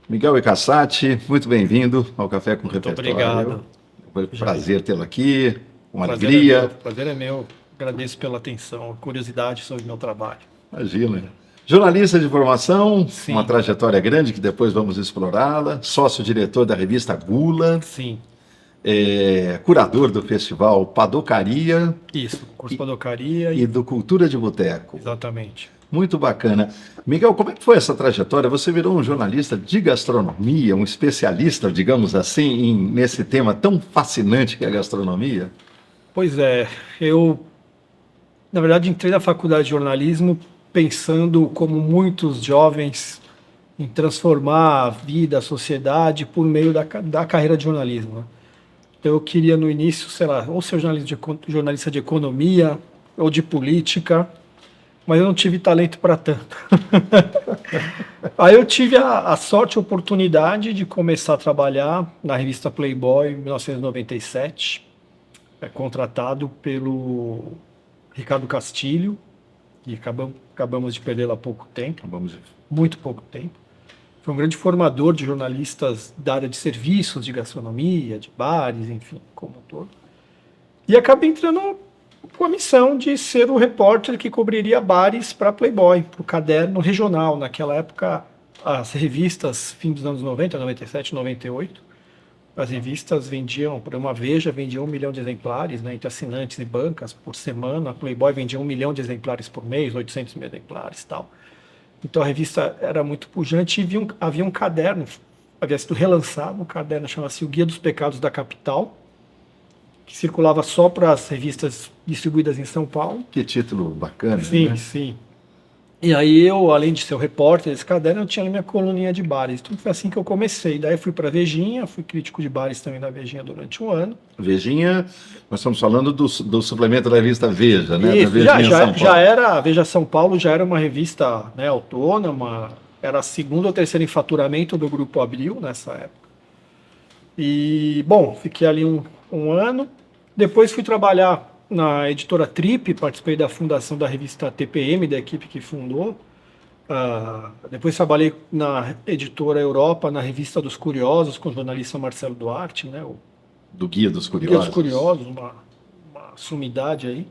Miguel Ecassati, muito bem-vindo ao Café com Muito Repertório. obrigado. Foi um prazer tê-lo aqui, uma Prazer alegria. é meu. Prazer é meu. Agradeço pela atenção, curiosidade sobre o meu trabalho. Imagina. Jornalista de formação, uma Sim, trajetória grande que depois vamos explorá-la, sócio-diretor da revista Gula, sim. curador do festival Padocaria Isso. Curso e, Padocaria e e do Cultura de Boteco. exatamente. Muito bacana. Miguel, como é que foi essa trajetória? Você virou um jornalista de gastronomia, um especialista, digamos assim, nesse tema tão fascinante que é a gastronomia? Pois é, eu, na verdade, entrei na faculdade de jornalismo pensando, como muitos jovens, em transformar a vida, a sociedade por meio da carreira de jornalismo, né? Então, eu queria no início, sei lá, ou ser jornalista de economia ou de política, mas eu não tive talento para tanto. Aí eu tive a sorte e a oportunidade de começar a trabalhar na revista Playboy em 1997, contratado pelo Ricardo Castilho, e acabamos de perdê-lo há pouco tempo, Vamos. muito pouco tempo. Foi um grande formador de jornalistas da área de serviços, de gastronomia, de bares, enfim, como um todo. E acabei entrando com a missão de ser o repórter que cobriria bares para Playboy, para o caderno regional. Naquela época, as revistas, fim dos anos 90, 97, 98, as revistas vendiam, por uma Veja, vendiam 1 milhão de exemplares, né, entre assinantes e bancas por semana. A Playboy vendia 1 milhão de exemplares por mês, 800 mil exemplares e tal. Então a revista era muito pujante e havia um caderno, havia sido relançado, um caderno chamava-se O Guia dos Pecados da Capital, que circulava só para as revistas distribuídas em São Paulo. Que título bacana, Sim, né? sim. E aí eu, além de ser o repórter desse caderno, eu tinha a minha coluninha de bares. Então foi assim que eu comecei. Daí fui para a Vejinha, fui crítico de bares também da Vejinha durante um ano. Vejinha, nós estamos falando do suplemento da revista Veja, né? Da Isso, já, Vejinha já, São já Paulo. era, a Veja São Paulo já era uma revista, né, autônoma, era a segunda ou terceira em faturamento do Grupo Abril nessa época. E, bom, fiquei ali um ano. Depois fui trabalhar na editora Trip, participei da fundação da revista TPM, da equipe que fundou. Depois trabalhei na editora Europa, na revista dos Curiosos, com o jornalista Marcelo Duarte, né, o Do Guia dos Guia dos Curiosos. Curiosos, uma sumidade aí.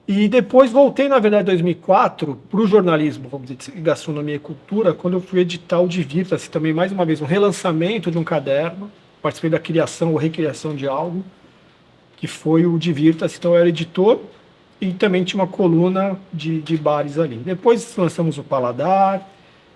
E depois voltei, na verdade, em 2004, para o jornalismo, vamos dizer, gastronomia e cultura, quando eu fui editar o Divirta-se, também, mais uma vez, um relançamento de um caderno. Participei da criação ou recriação de algo, que foi o Divirta-se. Então, eu era editor e também tinha uma coluna de bares ali. Depois lançamos o Paladar.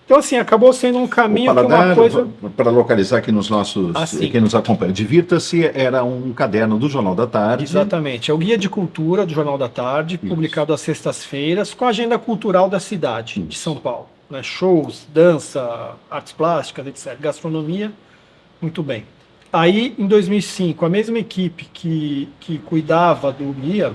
Então, assim, acabou sendo um O caminho que uma Paladar, coisa... para localizar aqui nos nossos, Assim, quem nos acompanha, Divirta-se era um caderno do Jornal da Tarde. exatamente. É o Guia de Cultura do Jornal da Tarde, Isso. publicado às sextas-feiras, com a agenda cultural da cidade de Isso. São Paulo, né? Shows, dança, artes plásticas, etc. Gastronomia, muito bem. Aí, em 2005, a mesma equipe que cuidava do guia,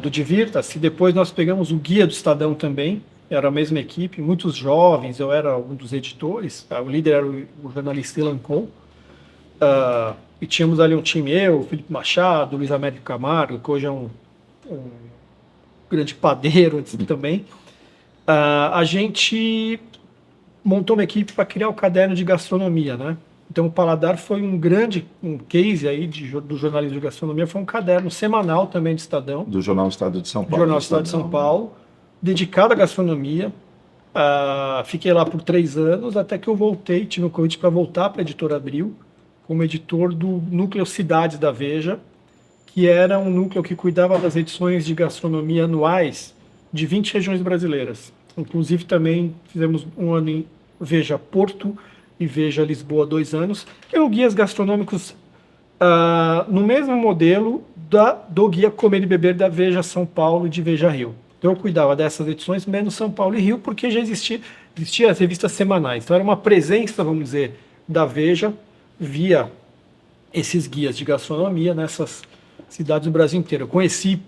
do Divirta-se, depois nós pegamos o guia do Estadão também, era a mesma equipe, muitos jovens, eu era um dos editores, o líder era o jornalista Ilan Con. E tínhamos ali um time, eu, Felipe Machado, Luiz Américo Camargo, que hoje é um grande padeiro assim, também. A gente montou uma equipe para criar o caderno de gastronomia, né? Então o Paladar foi um case aí do jornalismo de gastronomia, foi um caderno semanal também de Estadão, Do Jornal Estado de São do Paulo. Jornal Estado de São Paulo, dedicado à gastronomia. Fiquei lá por 3 anos, até que eu voltei, tive um convite para voltar para a Editora Abril, como editor do Núcleo Cidades da Veja, que era um núcleo que cuidava das edições de gastronomia anuais de 20 regiões brasileiras. Inclusive também fizemos um ano em Veja Porto e Veja Lisboa 2 anos, que eram guias gastronômicos no mesmo modelo do Guia Comer e Beber da Veja São Paulo e de Veja Rio. Então eu cuidava dessas edições, menos São Paulo e Rio, porque já existia as revistas semanais. Então era uma presença, vamos dizer, da Veja via esses guias de gastronomia nessas cidades do Brasil inteiro. Eu conheci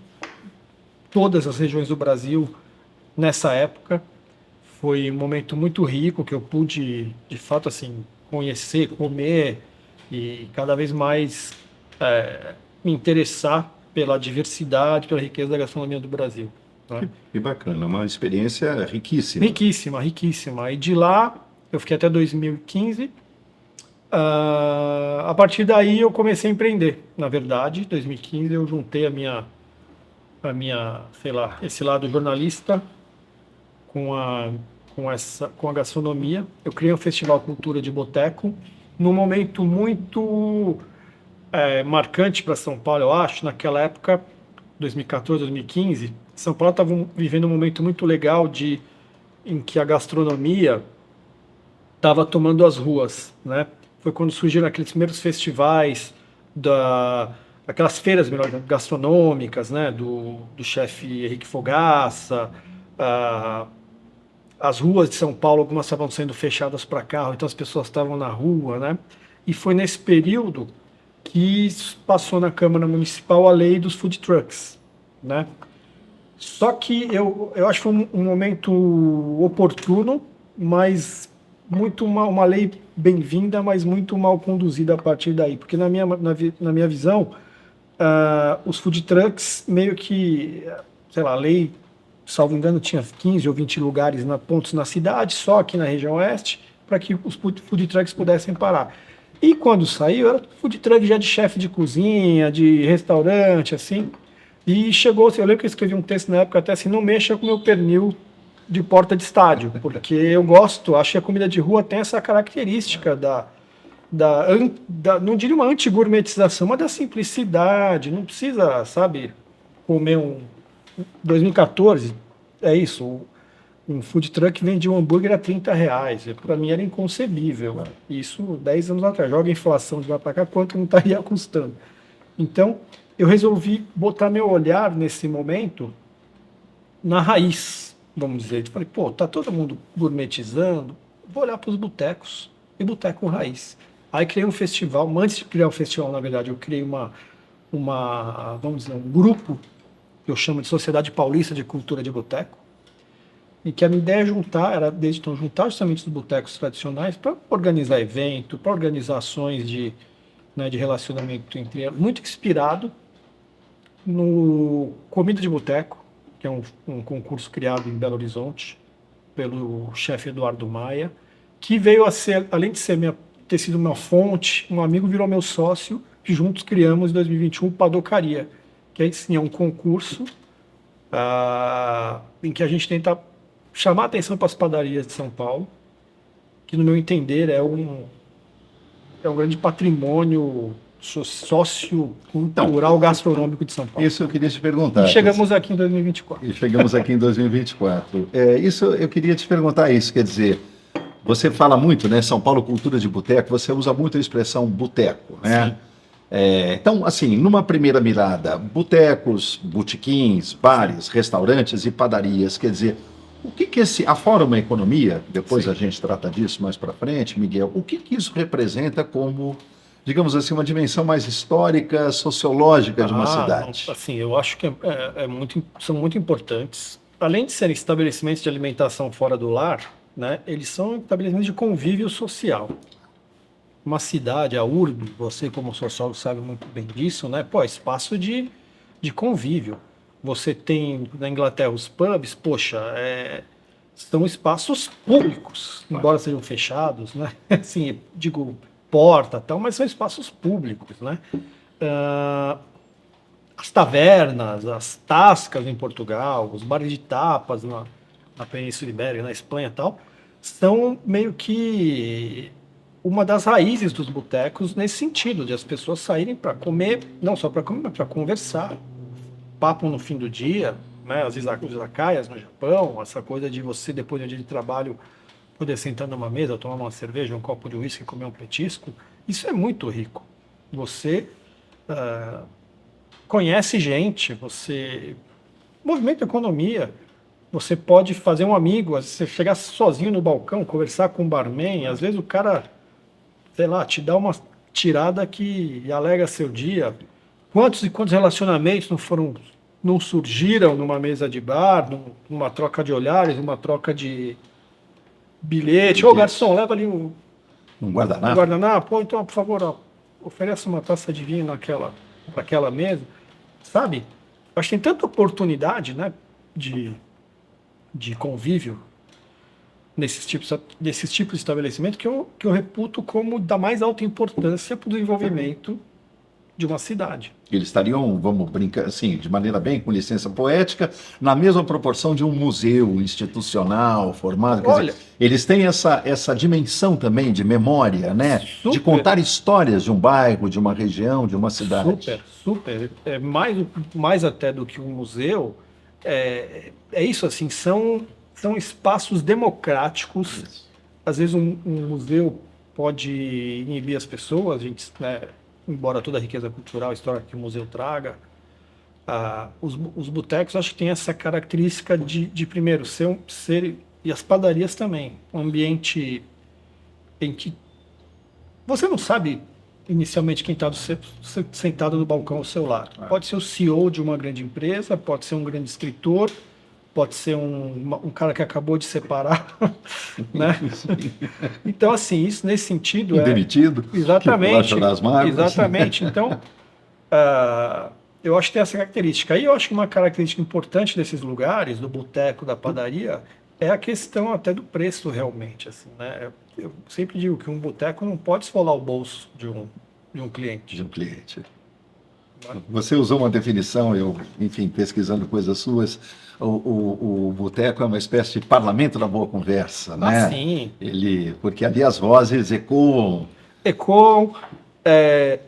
todas as regiões do Brasil nessa época. Foi um momento muito rico que eu pude, de fato, assim, conhecer, comer e cada vez mais me interessar pela diversidade, pela riqueza da gastronomia do Brasil. Né? Que bacana, uma experiência riquíssima. Riquíssima, riquíssima. E de lá, eu fiquei até 2015. A partir daí eu comecei a empreender. Na verdade, em 2015 eu juntei a minha, sei lá, esse lado jornalista com a gastronomia. Eu criei um festival Cultura de Boteco, num momento muito marcante para São Paulo, eu acho. Naquela época, 2014, 2015, São Paulo estava vivendo um momento muito legal em que a gastronomia estava tomando as ruas, né? Foi quando surgiram aqueles primeiros festivais, aquelas feiras melhor, gastronômicas, né? Do chefe Henrique Fogaça. As ruas de São Paulo, algumas estavam sendo fechadas para carro, então as pessoas estavam na rua, né? E foi nesse período que passou na Câmara Municipal a lei dos food trucks, né? Só que eu acho que foi um momento oportuno, mas muito uma lei bem-vinda, mas muito mal conduzida a partir daí, porque na minha visão, os food trucks meio que, sei lá, a lei, salvo engano, tinha 15 ou 20 lugares, pontos na cidade, só aqui na região oeste, para que os food trucks pudessem parar. E quando saiu, era food truck já de chefe de cozinha, de restaurante, assim. E chegou, eu lembro que eu escrevi um texto na época até assim, não mexa com o meu pernil de porta de estádio, porque eu gosto, acho que a comida de rua tem essa característica não diria uma anti-gourmetização, mas da simplicidade, não precisa, sabe, comer 2014, é isso, um food truck vendia um hambúrguer a R$30. Para mim era inconcebível. Isso 10 anos atrás. Joga a inflação de lá para cá, quanto não estaria custando? Então, eu resolvi botar meu olhar nesse momento na raiz, vamos dizer. Eu falei, pô, tá todo mundo gourmetizando, vou olhar para os botecos, e boteco raiz. Aí criei um festival, antes de criar o festival, na verdade, eu criei vamos dizer, um grupo, que eu chamo de Sociedade Paulista de Cultura de Boteco, e que a minha ideia é juntar justamente os botecos tradicionais para organizar evento, para organizar ações de relacionamento entre eles, muito inspirado no Comida de Boteco, que é um concurso criado em Belo Horizonte pelo chefe Eduardo Maia, que veio a ser, além de ter sido uma fonte, um amigo virou meu sócio, e juntos criamos em 2021 Padocaria, que aí sim é um concurso em que a gente tenta chamar a atenção para as padarias de São Paulo, que no meu entender é um grande patrimônio sociocultural gastronômico de São Paulo. Isso eu queria te perguntar. E chegamos aqui em 2024. Isso eu queria te perguntar isso, quer dizer, você fala muito, né, São Paulo cultura de boteco, você usa muito a expressão boteco, né? Sim. Então, assim, numa primeira mirada, botecos, botequins, bares, restaurantes e padarias, quer dizer, o que afora uma economia, depois Sim. a gente trata disso mais para frente, Miguel, o que isso representa como, digamos assim, uma dimensão mais histórica, sociológica de uma cidade? Assim, eu acho que são muito importantes. Além de serem estabelecimentos de alimentação fora do lar, né, eles são estabelecimentos de convívio social. Uma cidade, a urbe, você como sociólogo sabe muito bem disso, né? Pô, espaço de convívio. Você tem na Inglaterra os pubs, poxa, são espaços públicos, embora sejam fechados, né? Assim, digo, porta tal, mas são espaços públicos, né? As tavernas, as tascas em Portugal, os bares de tapas na Península Ibérica, na Espanha e tal, são meio que uma das raízes dos botecos nesse sentido, de as pessoas saírem para comer, não só para comer, mas para conversar. Papo no fim do dia, né? As izakayas no Japão, essa coisa de você, depois de um dia de trabalho, poder sentar numa mesa, tomar uma cerveja, um copo de uísque, comer um petisco, isso é muito rico. Você conhece gente, você movimenta a economia, você pode fazer um amigo, você chegar sozinho no balcão, conversar com o barman, às vezes o cara, sei lá, te dá uma tirada que alega seu dia. Quantos e quantos relacionamentos não surgiram numa mesa de bar, numa troca de olhares, numa troca de bilhete. Ô, garçom, leva ali um guardanapo. Um guardanapo. Então, por favor, ofereça uma taça de vinho naquela para aquela mesa, sabe? Eu acho que tem tanta oportunidade, né, de convívio nesses tipos de estabelecimento que eu reputo como da mais alta importância para o desenvolvimento de uma cidade. Eles estariam, vamos brincar assim, de maneira bem, com licença poética, na mesma proporção de um museu institucional formado. Quer Olha, dizer, eles têm essa dimensão também de memória, né? De super. contar histórias de um bairro, de uma região, de uma cidade. Super, super. É mais até do que um museu. É isso, assim, são espaços democráticos. Isso. Às vezes um museu pode inibir as pessoas, a gente, né, embora toda a riqueza cultural, histórica que o museu traga, os botecos acho que tem essa característica de primeiro, ser, e as padarias também, um ambiente em que você não sabe inicialmente quem está sentado no balcão ao seu lado. Pode ser o CEO de uma grande empresa, pode ser um grande escritor, pode ser um cara que acabou de separar, né? Então, assim, isso nesse sentido Demitido, exatamente, que chorar as mágoas. exatamente. Então, eu acho que tem essa característica. Aí eu acho que uma característica importante desses lugares, do boteco, da padaria, é a questão até do preço realmente, assim, né? Eu sempre digo que um boteco não pode esfolar o bolso de um cliente. De um cliente. Você usou uma definição, eu, enfim, pesquisando coisas suas, o boteco é uma espécie de parlamento da boa conversa, né? Sim. Porque ali as vozes ecoam. Ecoam,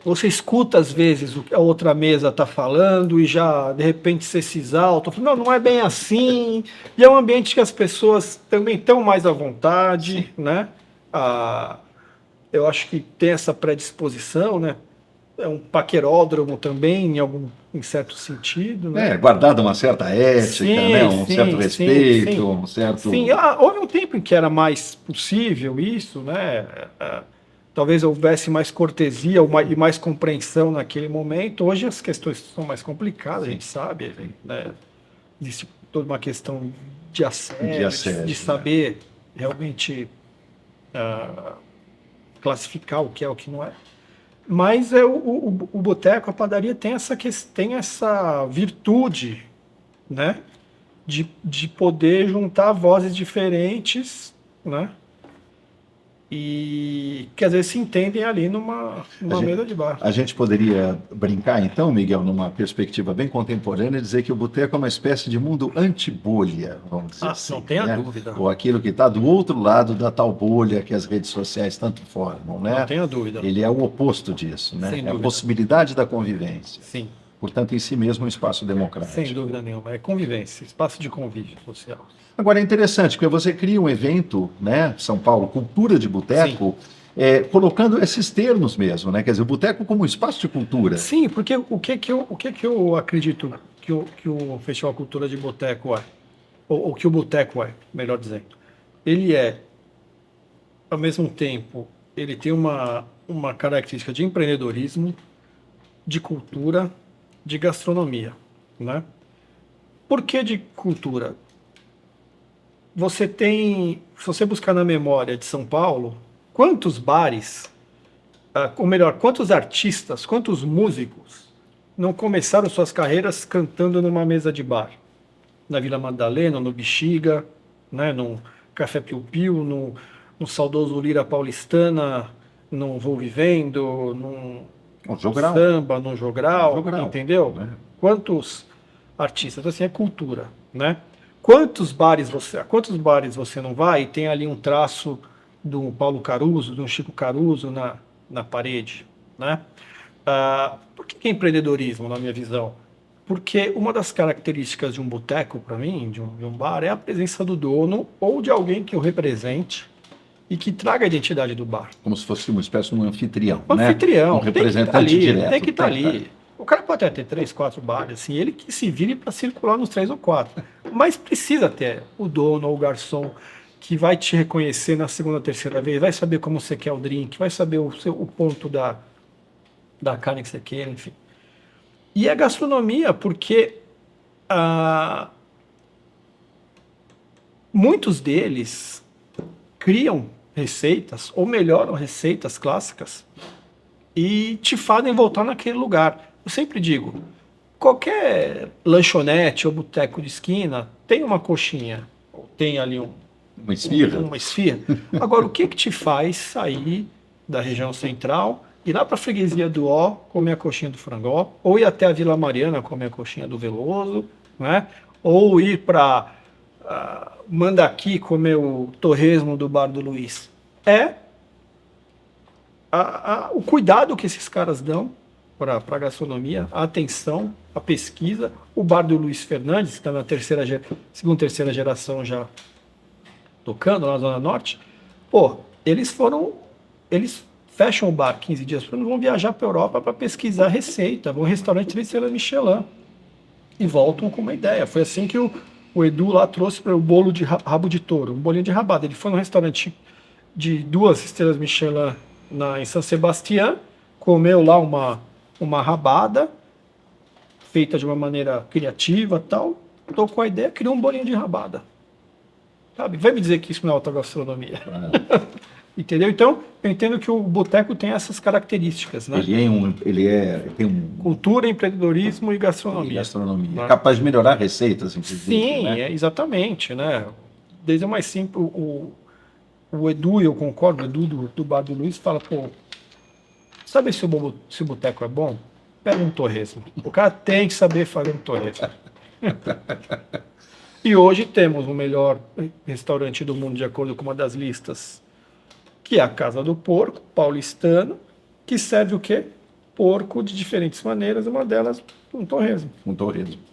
você escuta às vezes o que a outra mesa está falando e já, de repente, você se exalta, fala, não é bem assim, e é um ambiente que as pessoas também estão mais à vontade, né? Eu acho que tem essa predisposição, né? É um paqueródromo também, em certo sentido, né? Guardada uma certa ética, Sim, né? Um sim, certo sim, respeito, sim. um certo... Sim, houve um tempo em que era mais possível isso, né? Talvez houvesse mais cortesia e mais compreensão naquele momento. Hoje as questões são mais complicadas, a gente sabe, né? Existe toda uma questão de assédio, de saber realmente classificar o que é o que não é. Mas o boteco, a padaria tem essa virtude, né, de poder juntar vozes diferentes, né, e que às vezes se entendem ali numa mesa de bar. A gente poderia brincar, então, Miguel, numa perspectiva bem contemporânea, e dizer que o boteco é uma espécie de mundo anti-bolha, vamos dizer assim. Não tenha né? dúvida. Ou aquilo que está do outro lado da tal bolha que as redes sociais tanto formam, né? Não tenha dúvida. Ele é o oposto disso, né? Sem É a dúvida. possibilidade da convivência. Sim, Portanto, em si mesmo, um espaço democrático. sem dúvida nenhuma. É convivência, espaço de convívio social. Agora, é interessante, porque você cria um evento, né, São Paulo, Cultura de Boteco, colocando esses termos mesmo, né? Quer dizer, o boteco como um espaço de cultura. Sim, porque o que eu acredito que o Festival Cultura de Boteco é, ou que o boteco é, melhor dizendo, ele é, ao mesmo tempo, ele tem uma característica de empreendedorismo, de cultura, de gastronomia, né? Por que de cultura? Se você buscar na memória de São Paulo, quantos bares, ou melhor, quantos artistas, quantos músicos não começaram suas carreiras cantando numa mesa de bar? Na Vila Madalena, no Bexiga, né, no Café Piu Piu, no saudoso Lira Paulistana, no Vou Vivendo, no samba, no Jogral, entendeu? Né? Quantos artistas? Assim, é cultura, né? Quantos bares você não vai e tem ali um traço do Paulo Caruso, do Chico Caruso na parede, né? Por que é empreendedorismo, na minha visão? Porque uma das características de um boteco, para mim, de um bar, é a presença do dono ou de alguém que o represente e que traga a identidade do bar. Como se fosse uma espécie de um anfitrião, Um né? anfitrião. Um representante direto. Tem que estar ali. O cara pode até ter 3, 4 bares, assim, ele que se vire para circular nos 3 ou 4. Mas precisa ter o dono ou o garçom que vai te reconhecer na segunda, terceira vez, vai saber como você quer o drink, vai saber o ponto da carne que você quer, enfim. E a gastronomia, porque muitos deles criam receitas ou melhoram receitas clássicas e te fazem voltar naquele lugar. eu sempre digo, qualquer lanchonete ou boteco de esquina tem uma coxinha, ou tem ali Uma esfirra. uma esfirra. Agora, o que te faz sair da região central, ir lá para a freguesia do Ó, comer a coxinha do Frangó, ou ir até a Vila Mariana comer a coxinha do Veloso, né? Ou ir para Mandaqui comer o torresmo do Bar do Luiz. É o cuidado que esses caras dão para a gastronomia, a atenção, a pesquisa. O Bar do Luiz Fernandes, que está na segunda, terceira geração já tocando lá na Zona Norte, eles fecham o bar 15 dias por ano, vão viajar para a Europa para pesquisar receita, vão ao restaurante 3 estrelas Michelin e voltam com uma ideia. Foi assim que o Edu lá trouxe para o bolo de rabo de touro, um bolinho de rabada. Ele foi num restaurante de 2 estrelas Michelin em São Sebastião, comeu lá uma rabada feita de uma maneira criativa, tal, tocou a ideia, criou um bolinho de rabada. Sabe? Vai me dizer que isso não é alta gastronomia. Entendeu? Então, eu entendo que o boteco tem essas características, né? Tem cultura, empreendedorismo e gastronomia. E gastronomia. Né? Capaz de melhorar receitas, inclusive. Sim, né? Exatamente, né? Desde o mais simples, o Edu, eu concordo, o Edu do Bar do Luiz fala, sabe se o boteco é bom? Pega um torresmo. O cara tem que saber fazer um torresmo. E hoje temos o melhor restaurante do mundo, de acordo com uma das listas, que é a Casa do Porco, paulistano, que serve o quê? Porco de diferentes maneiras, uma delas um torresmo. Um torresmo.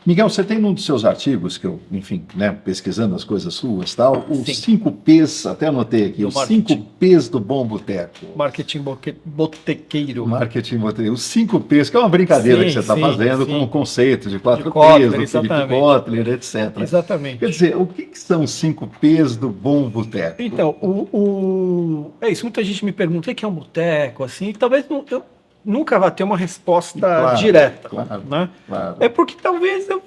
Miguel, você tem num dos seus artigos, que eu, enfim, né, pesquisando as coisas suas, tal, os 5 P's, até anotei aqui, os 5 P's do bom boteco. Marketing botequeiro. Marketing botequeiro. Os 5 P's, que é uma brincadeira que você está fazendo com o conceito de 4 P's, do Philip Kotler, etc. Exatamente. Quer dizer, o que são os 5 P's do bom boteco? Então, é isso, muita gente me pergunta o que é um boteco, assim, talvez eu nunca vai ter uma resposta direta. Claro, né? Claro. É porque talvez eu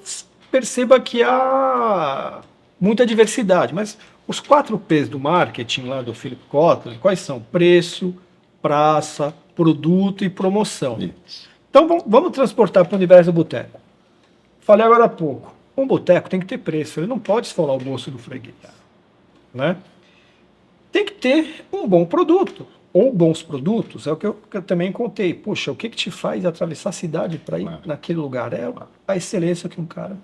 perceba que há muita diversidade, mas os 4 P's do marketing lá do Philip Kotler, quais são? Preço, praça, produto e promoção. Isso. Então vamos transportar para o universo do boteco. Falei agora há pouco, um boteco tem que ter preço, ele não pode esfolar o bolso do freguês. Né? Tem que ter um bom produto. Ou bons produtos, é o que eu também contei. Puxa, o que te faz atravessar a cidade para ir naquele lugar? É a excelência que um cara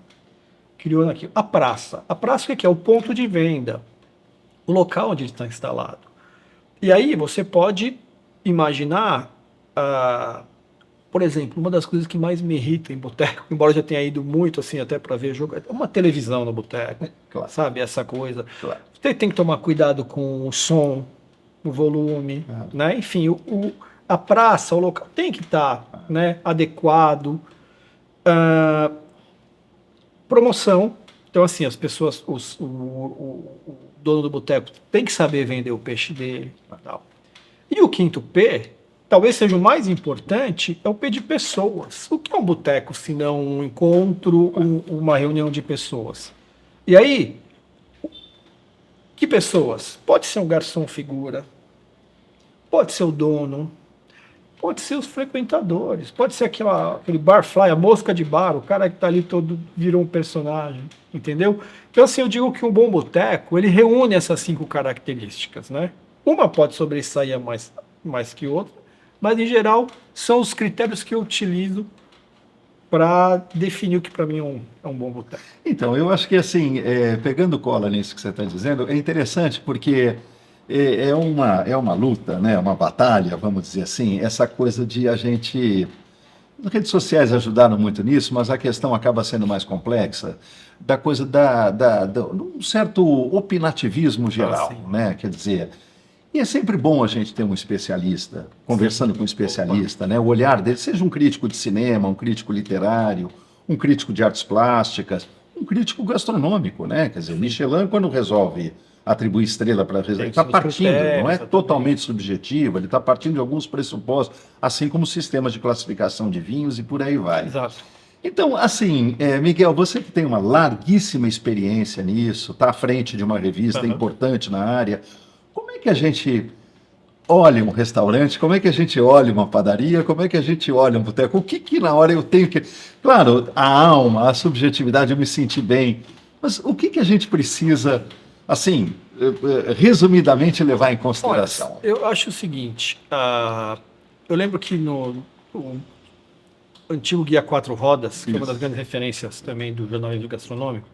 criou naquilo. A praça. A praça o que é? O ponto de venda. O local onde ele está instalado. E aí você pode imaginar, por exemplo, uma das coisas que mais me irrita em boteco, embora eu já tenha ido muito assim até para ver jogo, é uma televisão no boteco. Claro. Sabe? Essa coisa. Claro. Você tem que tomar cuidado com o som, o volume, né? Enfim, a praça, o local tem que estar né, adequado. Promoção. Então, assim, as pessoas, o dono do boteco tem que saber vender o peixe dele. Tal. E o 5º P, talvez seja o mais importante, é o P de pessoas. O que é um boteco se não um encontro, uma reunião de pessoas? E aí, que pessoas? Pode ser um garçom figura, pode ser o dono, pode ser os frequentadores, pode ser aquele barfly, a mosca de bar, o cara que está ali todo virou um personagem, entendeu? Então assim, eu digo que um bom boteco, ele reúne essas 5 características, né? Uma pode sobressair mais que outra, mas em geral são os critérios que eu utilizo para definir o que para mim é um bom boteco. Então, eu acho que assim, pegando cola nisso que você está dizendo, é interessante porque é uma luta, né? Uma batalha, vamos dizer assim, essa coisa de a gente... As redes sociais ajudaram muito nisso, mas a questão acaba sendo mais complexa, da coisa de um certo opinativismo geral, né? Quer dizer... E é sempre bom a gente ter um especialista, conversando com um especialista, né? O olhar dele, seja um crítico de cinema, um crítico literário, um crítico de artes plásticas, um crítico gastronômico, né? Quer dizer, o Michelin, quando resolve atribuir estrela para... Ele está partindo, não é totalmente subjetivo, ele está partindo de alguns pressupostos, assim como sistemas de classificação de vinhos e por aí vai. Exato. Então, assim, Miguel, você que tem uma larguíssima experiência nisso, está à frente de uma revista importante na área... Como é que a gente olha um restaurante, como é que a gente olha uma padaria, como é que a gente olha um boteco, o que que na hora eu tenho que... Claro, a alma, a subjetividade, eu me senti bem, mas o que que a gente precisa, assim, resumidamente levar em Olha, consideração? eu acho o seguinte, eu lembro que o antigo Guia Quatro Rodas, que é uma das Isso. grandes referências também do jornalismo gastronômico,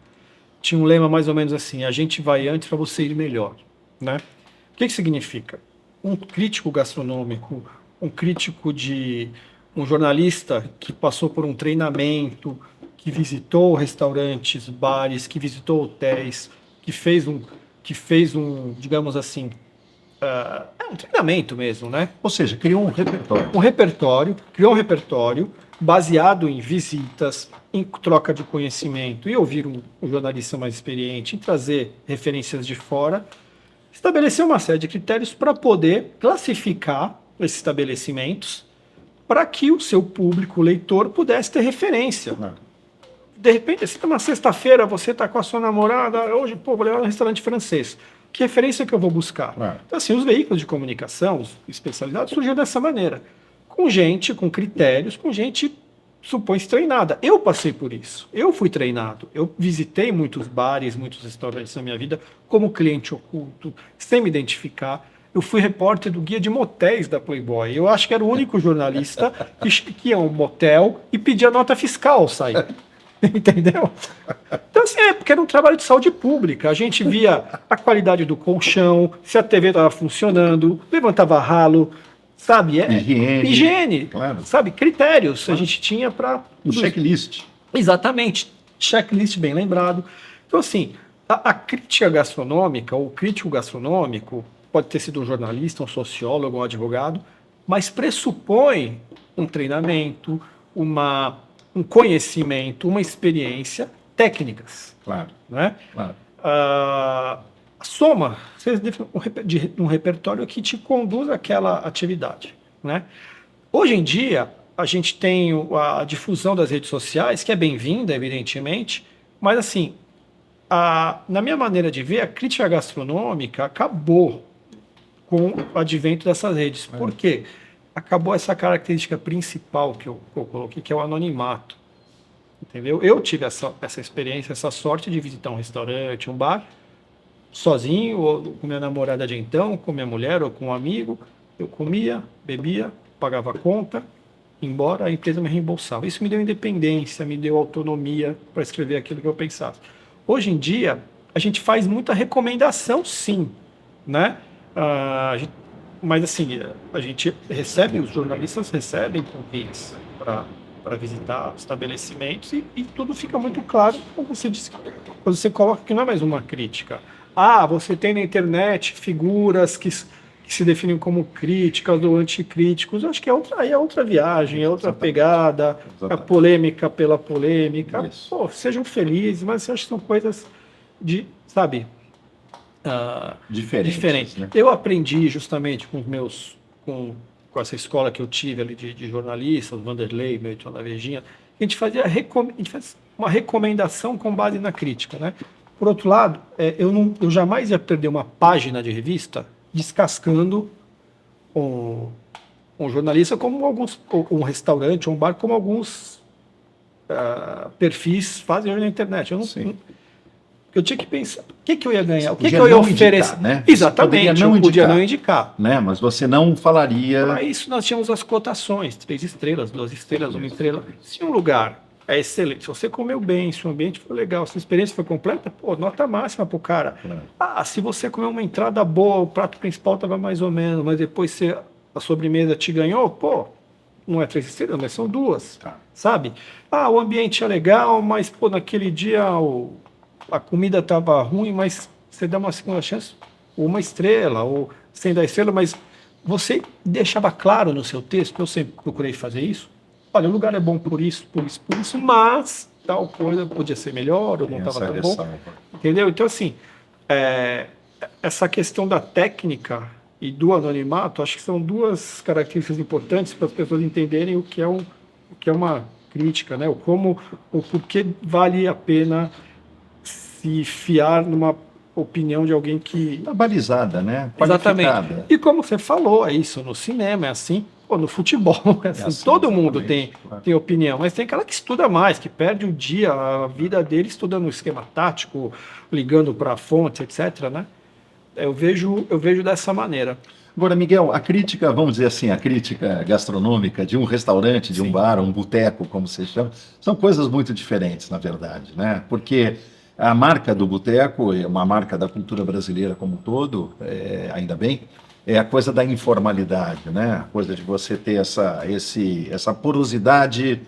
tinha um lema mais ou menos assim: a gente vai antes para você ir melhor, né? O que que significa? Um crítico gastronômico, um jornalista que passou por um treinamento, que visitou restaurantes, bares, que visitou hotéis, que fez um, digamos assim, um treinamento mesmo, né? Ou seja, criou um repertório. Criou um repertório baseado em visitas, em troca de conhecimento e ouvir um jornalista mais experiente, em trazer referências de fora, estabeleceu uma série de critérios para poder classificar esses estabelecimentos para que o seu público, o leitor, pudesse ter referência. De repente, se uma sexta-feira você está com a sua namorada, hoje, pô, vou levar no restaurante francês. Que referência que eu vou buscar? Então, assim, os veículos de comunicação, os especializados, surgiram dessa maneira. Com gente, com critérios, com gente, supõe-se, treinada. Eu passei por isso. Eu fui treinado. Eu visitei muitos bares, muitos restaurantes na minha vida, como cliente oculto, sem me identificar. Eu fui repórter do guia de motéis da Playboy. Eu acho que era o único jornalista que ia a um motel e pedia nota fiscal ao sair. Entendeu? Então, assim, porque era um trabalho de saúde pública. A gente via a qualidade do colchão, se a TV estava funcionando, levantava ralo, sabe? Higiene, claro. sabe? Critérios a gente tinha para... Um checklist. Exatamente. Checklist bem lembrado. Então, assim, a crítica gastronômica, ou crítico gastronômico, pode ter sido um jornalista, um sociólogo, um advogado, mas pressupõe um treinamento, um conhecimento, uma experiência, técnicas. Claro. Né? Claro. A soma de um repertório que te conduz àquela atividade. Né? Hoje em dia, a gente tem a difusão das redes sociais, que é bem-vinda, evidentemente, mas assim, na minha maneira de ver, a crítica gastronômica acabou com o advento dessas redes. Por quê? Acabou essa característica principal que eu coloquei, que é o anonimato. Entendeu? Eu tive essa experiência, essa sorte de visitar um restaurante, um bar, sozinho, ou com minha namorada de então, com minha mulher ou com um amigo. Eu comia, bebia, pagava a conta, embora a empresa me reembolsava. Isso me deu independência, me deu autonomia para escrever aquilo que eu pensava. Hoje em dia, a gente faz muita recomendação, sim, né? Mas assim, a gente recebe, os jornalistas recebem convites para visitar estabelecimentos e tudo fica muito claro quando você coloca que não é mais uma crítica. Você tem na internet figuras que se definem como críticas ou anticríticos. Eu acho que aí é outra viagem, é outra pegada, a polêmica pela polêmica. Pô, sejam felizes, mas eu acho que são coisas sabe, diferentes. Né? Eu aprendi justamente com essa escola que eu tive ali de jornalistas, Vanderlei, Milton Lavejinha, a gente faz uma recomendação com base na crítica, né? Por outro lado, eu jamais ia perder uma página de revista descascando um jornalista como um restaurante, um bar, como alguns perfis fazem hoje na internet. Eu tinha que pensar, o que eu ia ganhar? O que eu ia oferecer? Indicar, né? Exatamente, eu podia não indicar. Né? Mas você não falaria... Para isso nós tínhamos as cotações, 3 estrelas, 2 estrelas, 1 estrela. Se um lugar é excelente, se você comeu bem, se o ambiente foi legal, se a experiência foi completa, pô, nota máxima pro cara. Se você comeu uma entrada boa, o prato principal estava mais ou menos, mas depois a sobremesa te ganhou, pô, não é 3 estrelas, mas são 2, sabe? O ambiente é legal, mas pô, naquele dia a comida estava ruim, mas você dá uma segunda chance, 1 estrela, ou sem dar estrela, mas você deixava claro no seu texto, eu sempre procurei fazer isso. Olha, o lugar é bom por isso, mas tal coisa podia ser melhor, ou não estava tão bom. Entendeu? Então, assim, essa questão da técnica e do anonimato, acho que são 2 características importantes para as pessoas entenderem o que é uma crítica, né? O porquê vale a pena se fiar opinião de alguém que... Tá balizada, né? Exatamente. Qualificada. E como você falou, é isso, no cinema é assim, pô, no futebol é assim, assim, todo mundo exatamente, tem, claro. tem opinião, mas tem aquela que estuda mais, que perde o dia, a vida dele estudando esquema tático, ligando para a fonte, etc, né? Eu vejo dessa maneira. Agora, Miguel, a crítica, vamos dizer assim, a crítica gastronômica de um restaurante, de um Sim. bar, um boteco, como você chama, são coisas muito diferentes, na verdade, né? Porque a marca do boteco é uma marca da cultura brasileira como um todo, ainda bem, é a coisa da informalidade, né? A coisa de você ter essa porosidade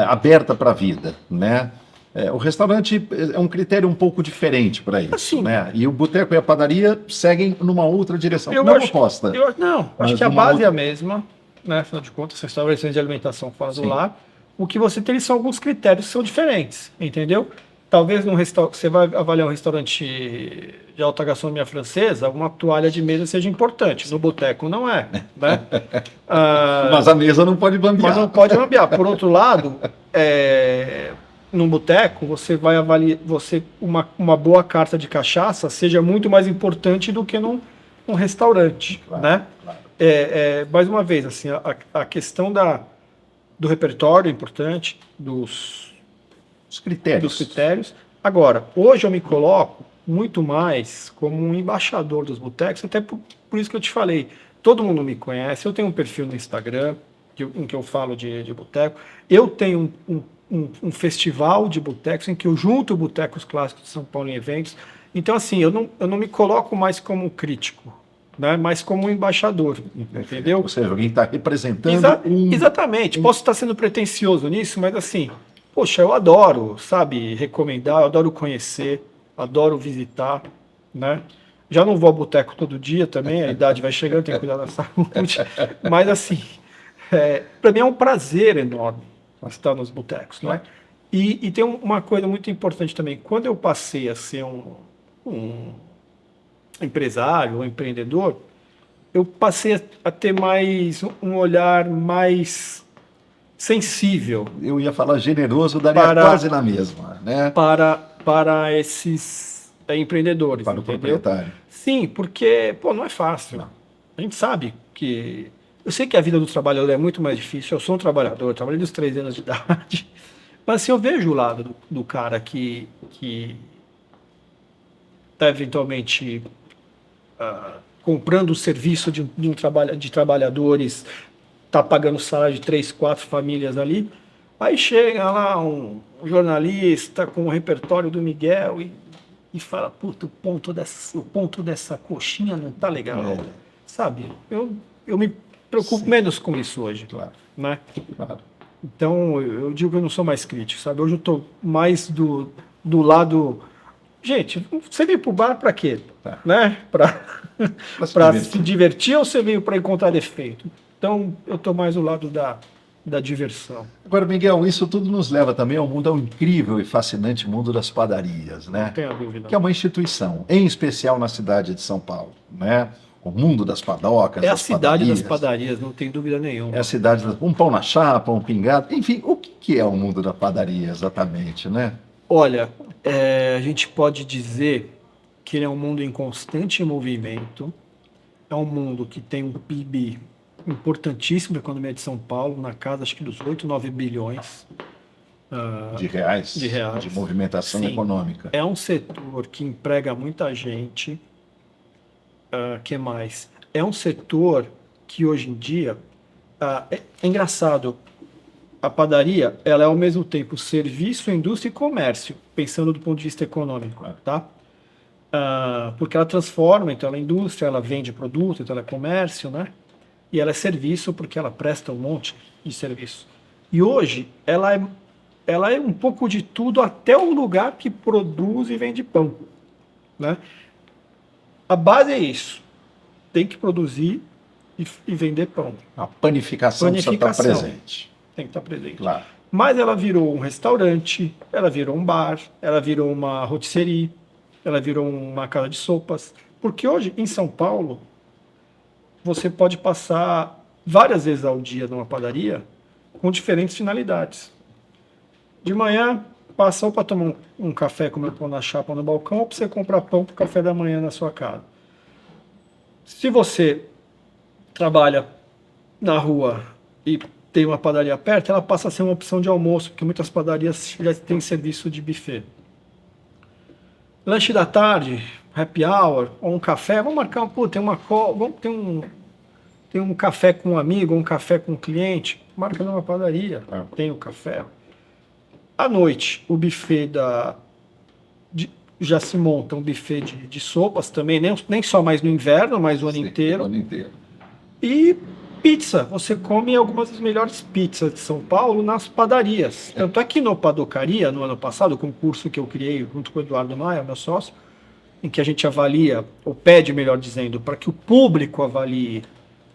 aberta para a vida, né? O restaurante é um critério um pouco diferente para isso, Assim, né? E o boteco e a padaria seguem numa outra direção. eu Não acho, oposta. não, acho Mas que a uma base é outra- a mesma, né? Afinal de contas, restaurantes de alimentação fora do Sim. lar. O que você tem são alguns critérios que são diferentes, entendeu? Talvez num restaurante, você vai avaliar um restaurante de alta gastronomia francesa, uma toalha de mesa seja importante. No boteco não é, né? Mas a mesa não pode bambear. Mas não pode cambiar. Por outro lado, num boteco, você vai avaliar, uma boa carta de cachaça seja muito mais importante do que num restaurante, Claro, né? claro. Mais uma vez, assim, a questão do repertório é importante, dos Os critérios. critérios. Agora, hoje eu me coloco muito mais como um embaixador dos botecos, até por isso que eu te falei. Todo mundo me conhece, eu tenho um perfil no Instagram em que eu falo de boteco. Eu tenho um festival de botecos em que eu junto botecos clássicos de São Paulo em eventos. Então, assim, eu não me coloco mais como um crítico, né? Mas como um embaixador, entendeu? Ou seja, alguém está representando Exatamente. Posso estar sendo pretensioso nisso, mas assim, poxa, eu adoro, sabe, recomendar, eu adoro conhecer, adoro visitar, né? Já não vou ao boteco todo dia também, a idade vai chegando, tem que cuidar da saúde. Mas assim, para mim é um prazer enorme estar nos botecos, né? E tem uma coisa muito importante também. Quando eu passei a ser um empresário, um empreendedor, eu passei a ter mais um olhar mais sensível Eu ia falar generoso, daria quase na mesma, né? para esses empreendedores, Para o entendeu? proprietário. Sim, porque, pô, não é fácil. Não. A gente sabe que... Eu sei que a vida do trabalhador é muito mais difícil. Eu sou um trabalhador, trabalhei dos 3 anos de idade. Mas assim, eu vejo o lado do cara que está eventualmente comprando o serviço de trabalhadores, está pagando salário de 3, 4 famílias ali. Aí chega lá um jornalista com o repertório do Miguel e fala, puta, o ponto dessa coxinha não tá legal. Sabe? Eu me preocupo menos com isso hoje. Claro. Né? Claro. Então, eu digo que eu não sou mais crítico, sabe? Hoje eu estou mais do lado... Gente, você veio pro bar para quê? Né? Para se divertir ou você veio para encontrar defeito? Então, eu estou mais do lado da diversão. Agora, Miguel, isso tudo nos leva também ao mundo, ao incrível e fascinante mundo das padarias, né? Não tenha dúvida. Que é uma instituição, em especial na cidade de São Paulo, né? O mundo das padocas, É a das cidade padarias. das padarias, não tem dúvida nenhuma. É a cidade, um pão na chapa, um pingado, enfim, o que é o mundo da padaria exatamente, né? Olha, a gente pode dizer que ele é um mundo em constante movimento, é um mundo que tem um PIB importantíssimo da economia de São Paulo, na casa acho que dos 8, 9 bilhões De reais, reais. de movimentação Sim. econômica. É um setor que emprega muita gente. Que mais? É um setor que hoje em dia é engraçado. A padaria, ela é ao mesmo tempo serviço, indústria e comércio, pensando do ponto de vista econômico, tá? Porque ela transforma, então ela é indústria, ela vende produto, então ela é comércio, né? E ela é serviço porque ela presta um monte de serviço. E hoje ela é um pouco de tudo, até o lugar que produz e vende pão, né? A base é isso. Tem que produzir e vender pão. A panificação precisa estar presente. Tem que estar presente. Claro. Mas ela virou um restaurante, ela virou um bar, ela virou uma rotisserie, ela virou uma casa de sopas. Porque hoje, em São Paulo, você pode passar várias vezes ao dia numa padaria com diferentes finalidades. De manhã, passa ou para tomar um café, comer pão na chapa no balcão, ou para você comprar pão para o café da manhã na sua casa. Se você trabalha na rua e tem uma padaria perto, ela passa a ser uma opção de almoço, porque muitas padarias já têm serviço de buffet. Lanche da tarde, happy hour, ou um café, vamos marcar tem um café com um amigo, um café com um cliente, marca numa padaria, tem o café. À noite, o buffet já se monta um buffet de sopas também, nem só mais no inverno, mas o ano inteiro. O ano inteiro. E pizza, você come algumas das melhores pizzas de São Paulo nas padarias. Tanto é que no Padocaria, no ano passado, o concurso que eu criei junto com o Eduardo Maia, meu sócio, em que a gente avalia, ou pede, melhor dizendo, para que o público avalie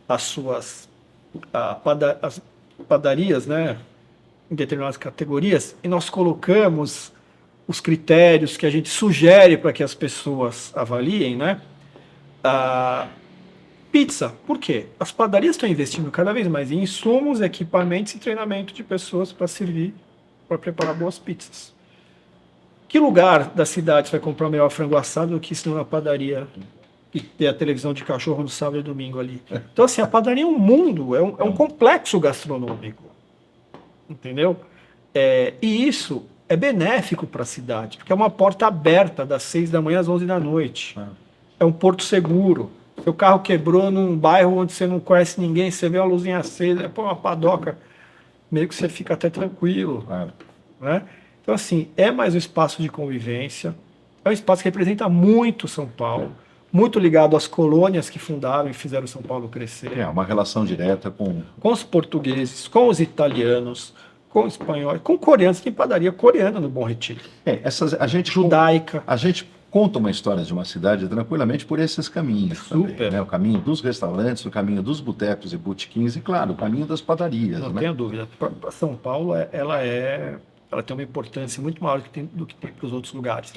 as padarias, né, em determinadas categorias, e nós colocamos os critérios que a gente sugere para que as pessoas avaliem, né? Pizza, por quê? As padarias estão investindo cada vez mais em insumos, equipamentos e treinamento de pessoas para preparar boas pizzas. Que lugar da cidade você vai comprar o melhor frango assado do que isso na padaria e ter a televisão de cachorro no sábado e domingo ali? Então, assim, a padaria é um mundo, é um complexo gastronômico. Entendeu? E isso é benéfico para a cidade, porque é uma porta aberta das 6 da manhã às 11 da noite. É um porto seguro. Seu carro quebrou num bairro onde você não conhece ninguém, você vê uma luzinha acesa, põe uma padoca, meio que você fica até tranquilo. Né? Então, assim, é mais um espaço de convivência, é um espaço que representa muito São Paulo, muito ligado às colônias que fundaram e fizeram São Paulo crescer. É uma relação direta com os portugueses, com os italianos, com os espanhóis, com coreanos. Tem padaria coreana no Bom Retiro. Judaica. A gente conta uma história de uma cidade tranquilamente por esses caminhos. Super. Também, né? O caminho dos restaurantes, o caminho dos botecos e botequins e, claro, o caminho das padarias. Não né? tenha dúvida. Para São Paulo, ela tem uma importância muito maior do que tem para os outros lugares.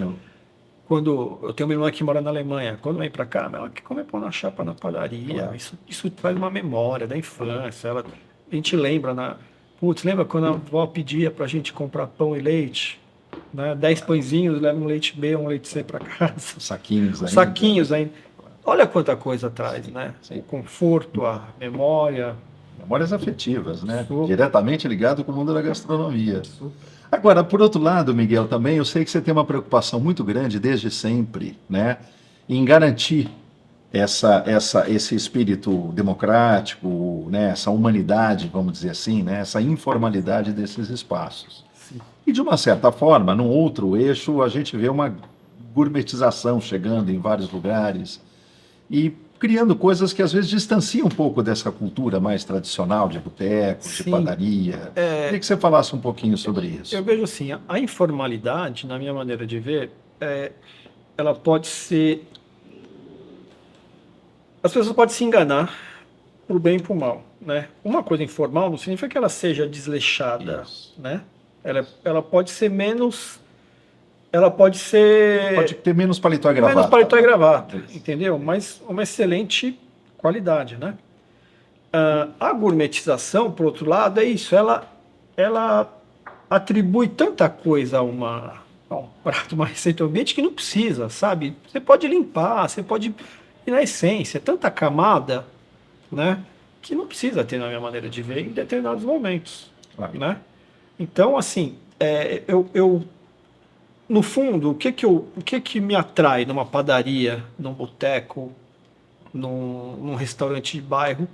Quando eu tenho uma irmã que mora na Alemanha, quando vem para cá, ela quer comer pão na chapa na padaria. Claro. Isso traz uma memória da infância. A gente lembra, lembra quando a avó pedia para a gente comprar pão e leite? Né? 10 pãezinhos, leva um leite B, um leite C para casa. Saquinhos ainda. Olha quanta coisa traz, né? Sim. O conforto, a memória. Memórias afetivas, né? Diretamente ligado com o mundo da gastronomia. Agora, por outro lado, Miguel, também eu sei que você tem uma preocupação muito grande desde sempre, né, em garantir esse espírito democrático, né, essa humanidade, vamos dizer assim, né, essa informalidade desses espaços. Sim. E de uma certa forma, num outro eixo, a gente vê uma gourmetização chegando em vários lugares e criando coisas que às vezes distanciam um pouco dessa cultura mais tradicional de boteco, de padaria. Queria que você falasse um pouquinho sobre isso. Eu vejo assim, a informalidade, na minha maneira de ver, ela pode ser... As pessoas podem se enganar pro bem e pro mal, né? Uma coisa informal não significa que ela seja desleixada, né? Ela pode ser menos... Pode ter menos paletó e gravata. Menos paletó e gravata, entendeu? Mas uma excelente qualidade, né? A gourmetização, por outro lado, é isso. Ela atribui tanta coisa a um prato, uma receita, um ambiente que não precisa, sabe? Você pode limpar, você pode... E na essência, é tanta camada, né? Que não precisa ter, na minha maneira de ver, em determinados momentos, né? Então, assim, no fundo, o que me atrai numa padaria, num boteco, num restaurante de bairro,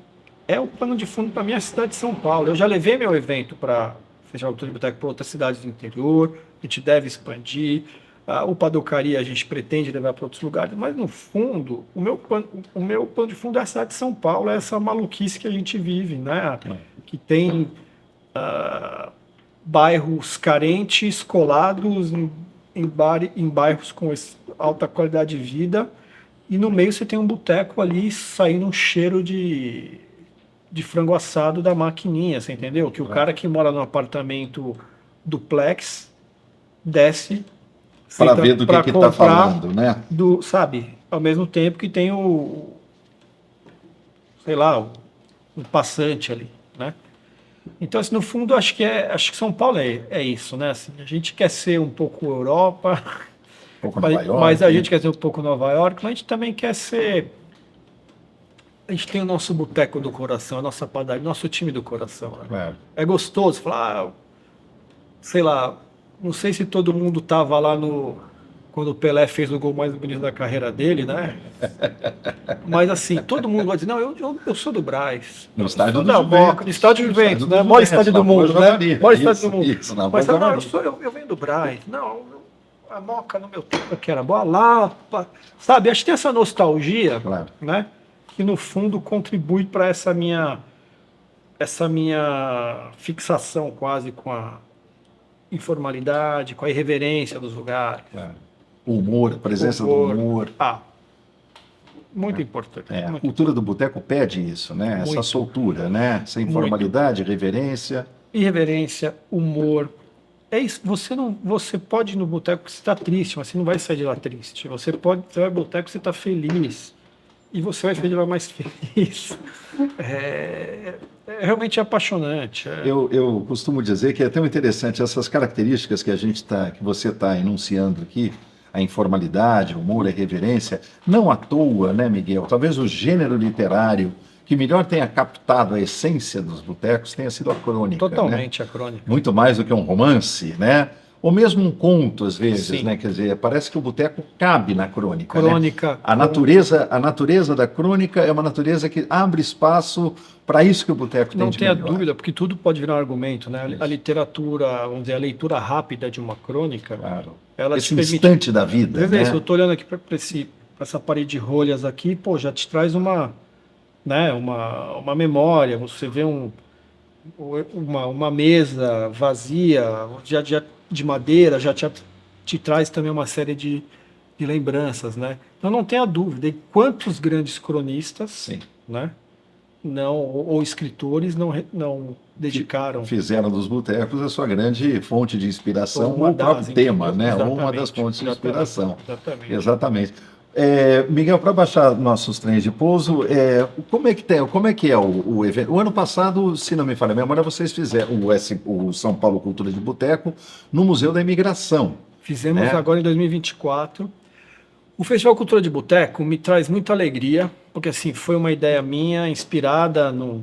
é o pano de fundo para a minha cidade de São Paulo. Eu já levei meu evento para Festival de Boteco para outras cidades do interior, a gente deve expandir. O Padocaria a gente pretende levar para outros lugares, mas no fundo, o meu pano de fundo é a cidade de São Paulo, é essa maluquice que a gente vive, né? Que tem bairros carentes, colados em bairros com alta qualidade de vida, e no meio você tem um boteco ali saindo um cheiro de frango assado da maquininha, você entendeu? Que o cara que mora num apartamento duplex desce para ver do que está falando, né? Sabe, ao mesmo tempo que tem o passante ali, né? Então, assim, no fundo, acho que São Paulo é isso, né? Assim, a gente quer ser um pouco Europa, Um pouco Nova mas a York, gente quer ser um pouco Nova York, mas a gente também quer ser. A gente tem o nosso boteco do coração, a nossa padaria, nosso time do coração, né? claro. É gostoso falar, sei lá, não sei se todo mundo tava lá no quando o Pelé fez o gol mais bonito da carreira dele, né? Mas assim, todo mundo vai dizer, não, eu sou do Brás, No eu estádio sou do da Moca, Juventus. no estádio No Juventus, estádio do né? Maior estádio Juventus, do na Boa mundo, né? Jogaria. Maior estádio do mundo. Isso, na Boa Mas sabe, não, Jogaria. eu venho do Brás, não, a Moca no meu tempo que era boa, Lapa, sabe? Acho que tem essa nostalgia, Claro. né? Que no fundo contribui para essa minha fixação quase com a informalidade, com a irreverência dos lugares. Claro. O humor, a presença do Humor. humor. Ah, muito importante. A Muito, cultura do boteco pede isso, né? Essa muito, soltura, né? Essa muito. informalidade, reverência. Irreverência, humor. É isso. Você pode ir no boteco que você está triste, mas você não vai sair de lá triste. Você vai no boteco que você está feliz. E você vai sair de lá mais feliz. É realmente apaixonante. Eu costumo dizer que é tão interessante essas características que você está enunciando aqui, a informalidade, o humor, a reverência, não à toa, né, Miguel? Talvez o gênero literário que melhor tenha captado a essência dos botecos tenha sido a crônica, né? Totalmente a crônica. Muito mais do que um romance, né? Ou mesmo um conto, às vezes, Sim. né? Quer dizer, parece que o boteco cabe na crônica, né? Crônica. A natureza da crônica é uma natureza que abre espaço para isso que o boteco tem Não de tenha melhor. dúvida, porque tudo pode virar um argumento, né? Isso. A literatura, vamos dizer, a leitura rápida de uma crônica, Claro. ela Esse te permite. instante da vida, Às vezes, né? eu estou olhando aqui para essa parede de rolhas aqui, pô, já te traz né, uma memória. Você vê uma mesa vazia, já de madeira, já te traz também uma série de lembranças, né? Então não tenha dúvida. E quantos grandes cronistas, Sim. né, não ou escritores não dedicaram Fizeram dos botecos a sua grande fonte de inspiração, uma ou o próprio das, tema, entendeu? né? Ou uma das Exatamente, fontes de exatamente, inspiração. exatamente. Exatamente. Miguel, para baixar nossos trens de pouso, como é que é o evento? O ano passado, se não me falha a memória, vocês fizeram o São Paulo Cultura de Boteco no Museu da Imigração. Fizemos né? agora em 2024. O Festival Cultura de Boteco me traz muita alegria, porque assim, foi uma ideia minha, inspirada no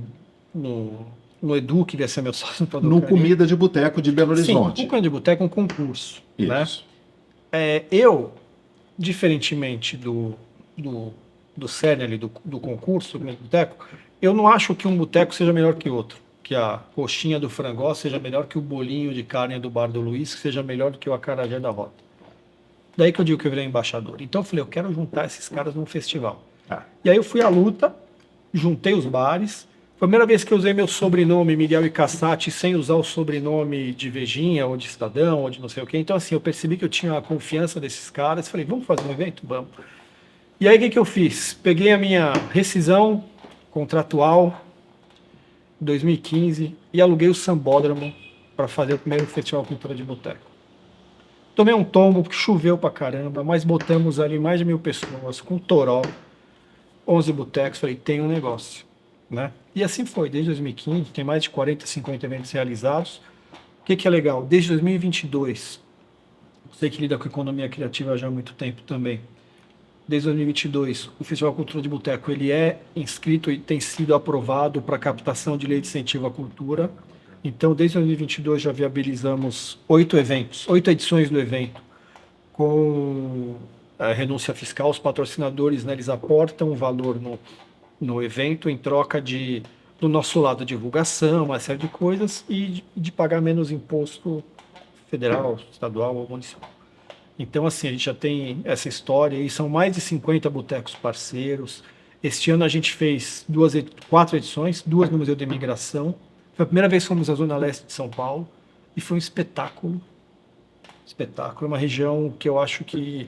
Edu, que ia ser meu sócio no No Comida de Boteco de Belo Sim, o Horizonte. Comida de Boteco é um concurso. Né? Isso. Eu, diferentemente do cerne ali, do concurso, do Comida de Boteco, eu não acho que um boteco seja melhor que outro. Que a coxinha do frangó seja melhor que o bolinho de carne do Bar do Luiz, que seja melhor do que o acarajé da Rota. Daí que eu digo que eu virei embaixador. Então eu falei, eu quero juntar esses caras num festival. E aí eu fui à luta, juntei os bares. Foi a primeira vez que eu usei meu sobrenome, Miguel Icassati, sem usar o sobrenome de Vejinha, ou de Estadão, ou de não sei o quê. Então assim, eu percebi que eu tinha a confiança desses caras. Falei, vamos fazer um evento? Vamos. E aí o que eu fiz? Peguei a minha rescisão contratual, 2015, e aluguei o Sambódromo para fazer o primeiro Festival Cultura de Boteco. Tomei um tombo, porque choveu pra caramba, mas botamos ali mais de 1.000 pessoas, com toró, 11 botecos, falei, tem um negócio, né? E assim foi, desde 2015, tem mais de 40, 50 eventos realizados. O que é legal? Desde 2022, sei que lida com economia criativa já há muito tempo também, desde 2022, o Festival Cultura de Boteco, ele é inscrito e tem sido aprovado para captação de lei de incentivo à cultura. Então, desde 2022 já viabilizamos 8 edições do evento, com a renúncia fiscal. Os patrocinadores, né, eles aportam um valor no evento em troca do nosso lado, divulgação, uma série de coisas, e de pagar menos imposto federal, estadual ou municipal. Então, assim, a gente já tem essa história, e são mais de 50 botecos parceiros. Este ano a gente fez 4 edições, 2 no Museu da Imigração. Foi a primeira vez que fomos à Zona Leste de São Paulo e foi um espetáculo. Espetáculo, é uma região que eu acho que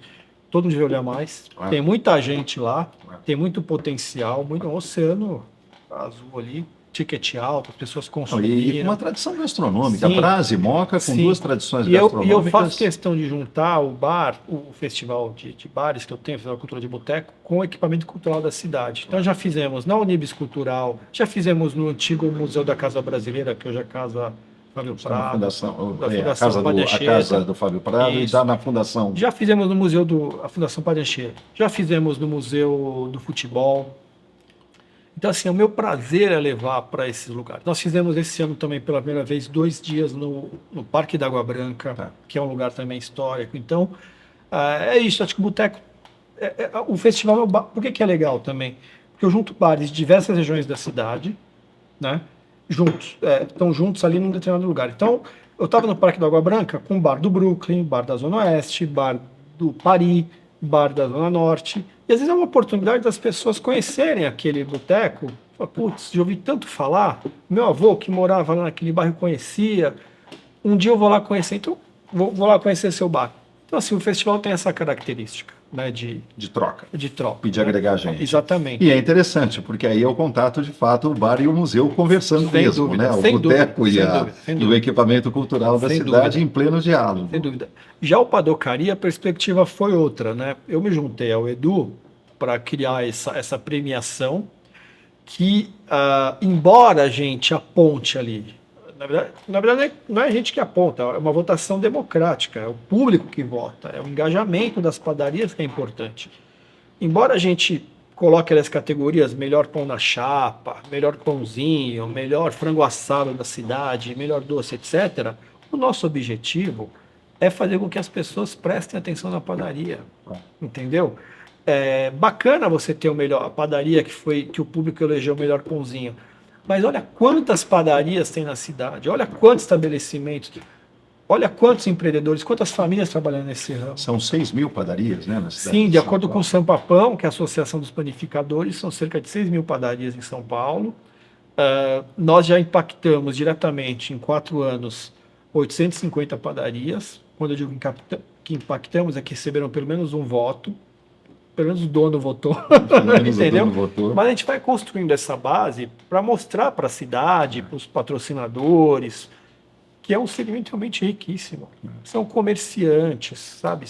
todo mundo devia olhar mais. Claro. Tem muita gente lá, tem muito potencial, muito um oceano azul ali, ticket alto, as pessoas E consumiram. com uma tradição gastronômica, Sim. Brás e Moca, com Sim. duas tradições E eu gastronômicas. faço questão de juntar o bar, o festival de bares que eu tenho, Festival Cultura de Boteco, com o equipamento cultural da cidade. Então já fizemos na Unibis Cultural, já fizemos no antigo Museu da Casa Brasileira, que hoje é a Casa Fábio Está na Prado, fundação, da a Fundação casa Padre a Anchieta. casa do Fábio Prado e Isso. está na fundação. Já fizemos no Museu da Fundação Padre Anchieta. Já fizemos no Museu do Futebol. Então, assim, o meu prazer é levar para esses lugares. Nós fizemos esse ano também, pela primeira vez, 2 dias no Parque da Água Branca, Tá. que é um lugar também histórico. Então, é isso. Acho que o Boteco... o festival, por que é legal também? Porque eu junto bares de diversas regiões da cidade, né? Juntos. Estão juntos ali num determinado lugar. Então, eu estava no Parque da Água Branca com o bar do Brooklyn, bar da Zona Oeste, bar do Paris, bar da Zona Norte. E às vezes é uma oportunidade das pessoas conhecerem aquele boteco. Putz, já ouvi tanto falar. Meu avô, que morava lá naquele bairro, conhecia. Um dia eu vou lá conhecer, então vou lá conhecer seu bar. Então, assim, o festival tem essa característica, né, de troca. de troca. E de agregar gente. Exatamente. E é interessante, porque aí é o contato, de fato, o bar e o museu conversando Sem mesmo, dúvida, né? O sem boteco dúvida, e, sem dúvida, sem e o dúvida. equipamento cultural da Sem cidade dúvida. em pleno diálogo. Sem dúvida. Já o Padocaria, a perspectiva foi outra, né? Eu me juntei ao Edu para criar essa premiação que, embora a gente aponte ali, na verdade não é a gente que aponta, é uma votação democrática, é o público que vota, é o engajamento das padarias que é importante. Embora a gente coloque as categorias melhor pão na chapa, melhor pãozinho, melhor frango assado da cidade, melhor doce, etc., o nosso objetivo é fazer com que as pessoas prestem atenção na padaria, entendeu? É bacana você ter a padaria que o público elegeu o melhor pãozinho, mas olha quantas padarias tem na cidade, olha quantos estabelecimentos, olha quantos empreendedores, quantas famílias trabalhando nesse ramo. São 6.000 padarias, né, na cidade? Sim, de acordo com o Sampapão, que é a Associação dos Panificadores, são cerca de 6.000 padarias em São Paulo. Nós já impactamos diretamente, em 4 anos, 850 padarias. Quando eu digo que impactamos, é que receberam pelo menos um voto. Pelo menos o dono votou. Pelo menos Entendeu? o dono votou. Mas a gente vai construindo essa base para mostrar para a cidade, para os patrocinadores, que é um segmento realmente riquíssimo. São comerciantes, sabe?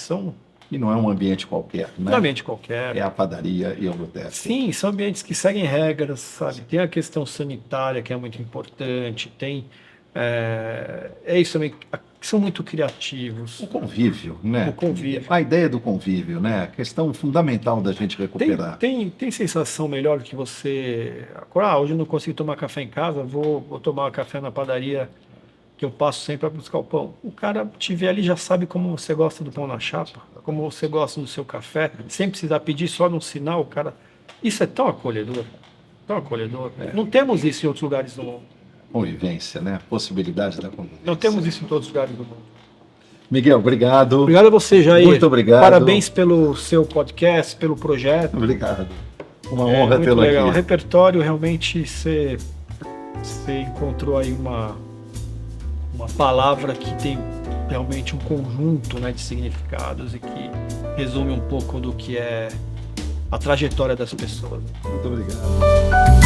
E não é um ambiente qualquer, né? Não é ambiente qualquer. É a padaria e o boteco. Sim, são ambientes que seguem regras, sabe? Tem a questão sanitária, que é muito importante, tem... É isso também, são muito criativos. O convívio, né? O convívio. A ideia do convívio, né? A questão fundamental da gente recuperar. Tem sensação melhor que você... hoje eu não consigo tomar café em casa, vou tomar café na padaria que eu passo sempre para buscar o pão. O cara te vê ali, já sabe como você gosta do pão na chapa, como você gosta do seu café, sem precisar pedir, só num sinal, o cara... Isso é tão acolhedor, tão acolhedor. Não temos isso em outros lugares do mundo. Convivência, né? Possibilidade da convivência. Não temos isso em todos os lugares do mundo. Miguel, obrigado. Obrigado a você, Jair. Muito obrigado. Parabéns pelo seu podcast, pelo projeto. Obrigado. Uma honra muito tê-lo legal. O aqui. repertório, realmente, você encontrou aí uma palavra que tem realmente um conjunto, né, de significados e que resume um pouco do que é a trajetória das pessoas. Muito obrigado.